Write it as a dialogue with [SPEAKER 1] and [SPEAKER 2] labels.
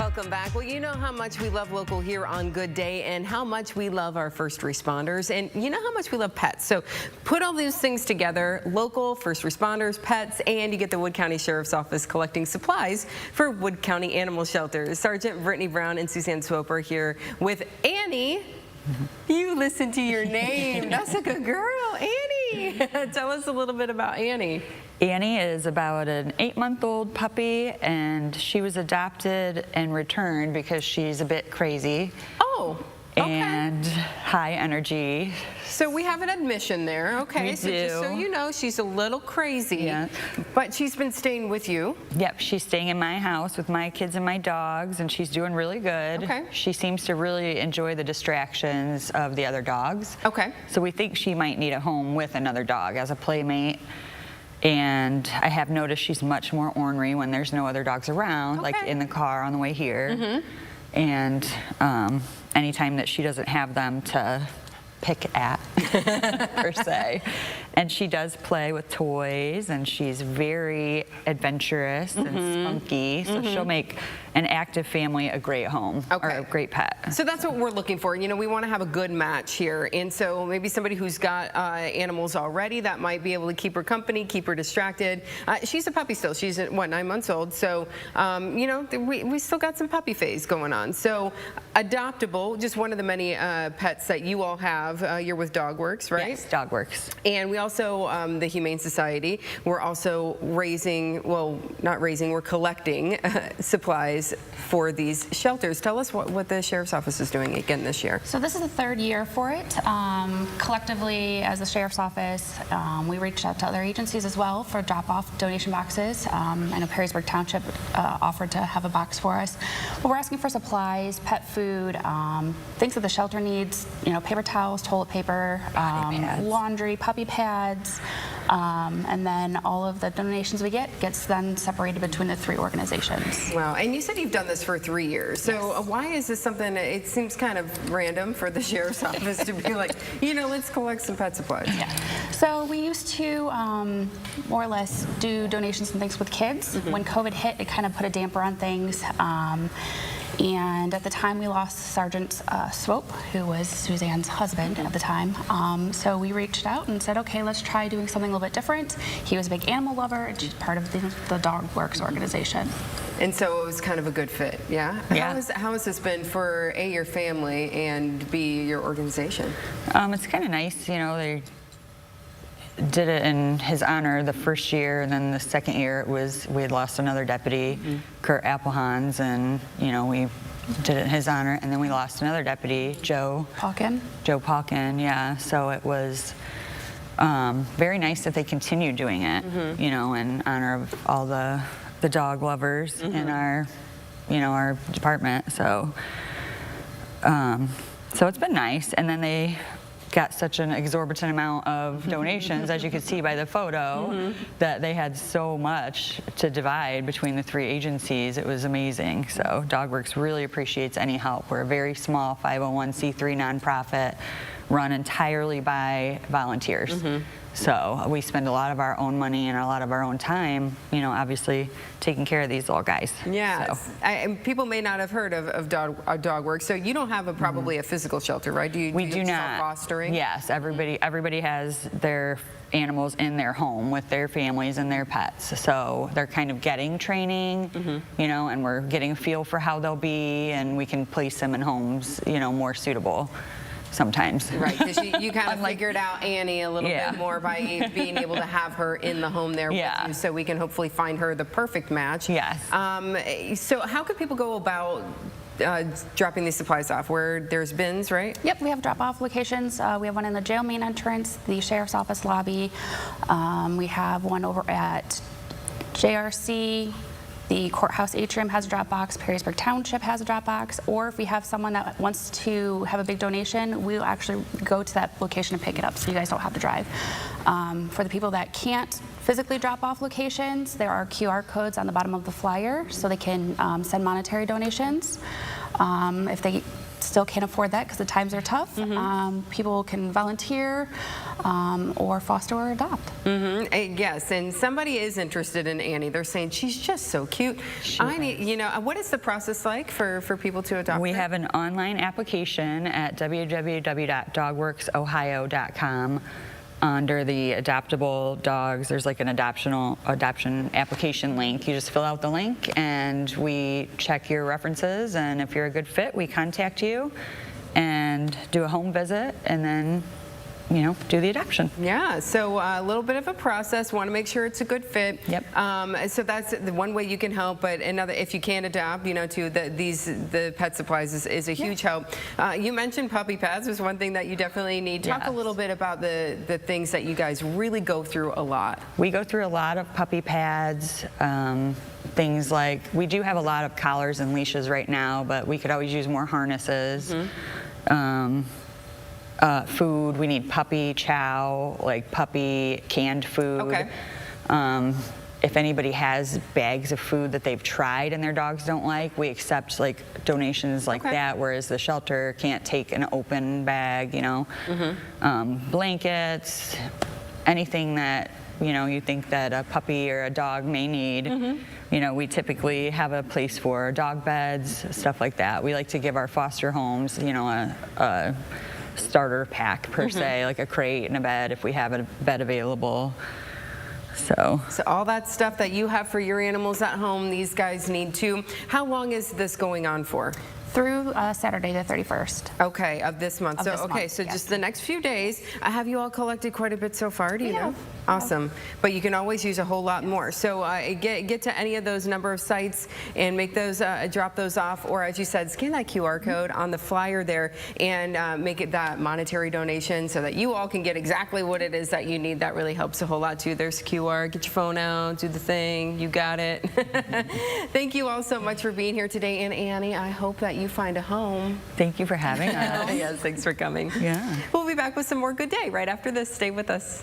[SPEAKER 1] Welcome back. Well, you know how much we love local here on Good Day and how much we love our first responders, and you know how much we love pets. So put all these things together, local, first responders, pets, and you get the Wood County Sheriff's Office collecting supplies for Wood County Animal Shelters. Sergeant Brittany Brown and Suzanne Swoap are here with Annie. You listen to your name. That's a good girl, Annie. Tell us a little bit about Annie.
[SPEAKER 2] Annie is about an 8-month-old puppy, and she was adopted and returned because she's a bit crazy.
[SPEAKER 1] Oh, okay.
[SPEAKER 2] And high energy.
[SPEAKER 1] So we have an admission there, okay?
[SPEAKER 2] We
[SPEAKER 1] so
[SPEAKER 2] do.
[SPEAKER 1] Just so you know, she's a little crazy,
[SPEAKER 2] Yeah.
[SPEAKER 1] but she's been staying with you.
[SPEAKER 2] Yep, she's staying in my house with my kids and my dogs, and she's doing really good.
[SPEAKER 1] Okay.
[SPEAKER 2] She seems to really enjoy the distractions of the other dogs.
[SPEAKER 1] Okay.
[SPEAKER 2] So we think she might need a home with another dog as a playmate. And I have noticed she's much more ornery when there's no other dogs around, like in the car on the way here. And anytime that she doesn't have them to pick at, per se. And she does play with toys, and she's very adventurous and spunky, so she'll make an active family a great home, or a great pet.
[SPEAKER 1] So that's what we're looking for. You know, we want to have a good match here, and so maybe somebody who's got animals already that might be able to keep her company, keep her distracted. She's a puppy still. She's, what, 9 months old, so, you know, we still got some puppy phase going on. So adoptable, just one of the many pets that you all have. You're with DogWorks, right?
[SPEAKER 2] Yes, DogWorks.
[SPEAKER 1] And we also, the Humane Society, we're also raising, well, not raising, we're collecting supplies for these shelters. Tell us what the Sheriff's Office is doing again this year.
[SPEAKER 3] So this is the 3rd year for it. Collectively, as the Sheriff's Office, we reached out to other agencies as well for drop-off donation boxes. I know Perrysburg Township offered to have a box for us. But we're asking for supplies, pet food, things that the shelter needs, you know, paper towels, toilet paper, laundry, puppy pads, and then all of the donations we get gets then separated between the 3 organizations.
[SPEAKER 1] Wow, and you said you've done this for 3 years. So why is this something, it seems kind of random for the Sheriff's Office to be like, you know, let's collect some pet supplies.
[SPEAKER 3] Yeah. So we used to more or less do donations and things with kids. When COVID hit, it kind of put a damper on things. And at the time, we lost Sergeant Swoap, who was Suzanne's husband at the time. So we reached out and said, okay, let's try doing something a little bit different. He was a big animal lover, and she's part of the DogWorks organization.
[SPEAKER 1] And so it was kind of a good fit, yeah?
[SPEAKER 2] Yeah.
[SPEAKER 1] How has this been for A, your family, and B, your organization?
[SPEAKER 2] It's kind of nice, you know, they did it in his honor the first year, and then the second year we had lost another deputy, Kurt Applehans, and you know, we did it in his honor, and then we lost another deputy, Joe Palkin, yeah. So it was very nice that they continued doing it, you know, in honor of all the dog lovers in our, you know, our department. So so it's been nice, and then they got such an exorbitant amount of donations, as you could see by the photo, that they had so much to divide between the 3 agencies. It was amazing. So DogWorks really appreciates any help. We're a very small 501c3 nonprofit run entirely by volunteers. So we spend a lot of our own money and a lot of our own time, you know, obviously taking care of these little guys.
[SPEAKER 1] Yeah,
[SPEAKER 2] so.
[SPEAKER 1] And people may not have heard of DogWorks, so you don't have probably a physical shelter, right?
[SPEAKER 2] We do not.
[SPEAKER 1] Fostering?
[SPEAKER 2] Yes, everybody has their animals in their home with their families and their pets. So they're kind of getting training, you know, and we're getting a feel for how they'll be, and we can place them in homes, you know, more suitable sometimes.
[SPEAKER 1] Right, because you kind of figured out Annie a little bit more by being able to have her in the home there with you, so we can hopefully find her the perfect match.
[SPEAKER 2] Yes.
[SPEAKER 1] So how could people go about dropping these supplies off? Where there's bins, right?
[SPEAKER 3] Yep, we have drop-off locations. We have one in the jail main entrance, the Sheriff's Office lobby. We have one over at JRC. The courthouse atrium has a drop box, Perrysburg Township has a drop box, or if we have someone that wants to have a big donation, we'll actually go to that location and pick it up, so you guys don't have to drive. For the people that can't physically drop off locations, there are QR codes on the bottom of the flyer, so they can send monetary donations. If they still can't afford that because the times are tough, people can volunteer or foster or adopt.
[SPEAKER 1] Yes, and somebody is interested in Annie. They're saying she's just so cute. I need, you know, what is the process like for people to adopt
[SPEAKER 2] We
[SPEAKER 1] her?
[SPEAKER 2] have an online application at www.dogworksohio.com. Under the adoptable dogs, there's like an adoption application link. You just fill out the link and we check your references, and if you're a good fit, we contact you and do a home visit, and then, you know, do the adoption.
[SPEAKER 1] Yeah, so a little bit of a process. Want to make sure it's a good fit.
[SPEAKER 2] Yep.
[SPEAKER 1] So that's the one way you can help. But another, if you can't adopt, you know, too, the pet supplies is a huge help. You mentioned puppy pads was one thing that you definitely need. Talk a little bit about the things that you guys really go through a lot.
[SPEAKER 2] We go through a lot of puppy pads. Things like, we do have a lot of collars and leashes right now, but we could always use more harnesses. Food, we need puppy chow, like puppy canned food.
[SPEAKER 1] Okay.
[SPEAKER 2] If anybody has bags of food that they've tried and their dogs don't like, we accept like donations like that, whereas the shelter can't take an open bag, you know. Blankets, anything that, you know, you think that a puppy or a dog may need. You know, we typically have a place for dog beds, stuff like that. We like to give our foster homes, you know, a starter pack per se, like a crate and a bed if we have a bed available. So
[SPEAKER 1] all that stuff that you have for your animals at home, these guys need too. How long is this going on for?
[SPEAKER 3] Through Saturday the 31st.
[SPEAKER 1] Okay, of this month. So just the next few days. Have you all collected quite a bit so far? Do you know? Awesome. But you can always use a whole lot more. So get to any of those number of sites and make those drop those off, or as you said, scan that QR code on the flyer there and make it that monetary donation so that you all can get exactly what it is that you need. That really helps a whole lot too. There's QR. Get your phone out. Do the thing. You got it. Thank you all so much for being here today. And Annie, I hope that you find a home.
[SPEAKER 2] thank you for having us.
[SPEAKER 1] Yes, thanks for coming.
[SPEAKER 2] Yeah.
[SPEAKER 1] We'll be back with some more Good Day right after this. Stay with us.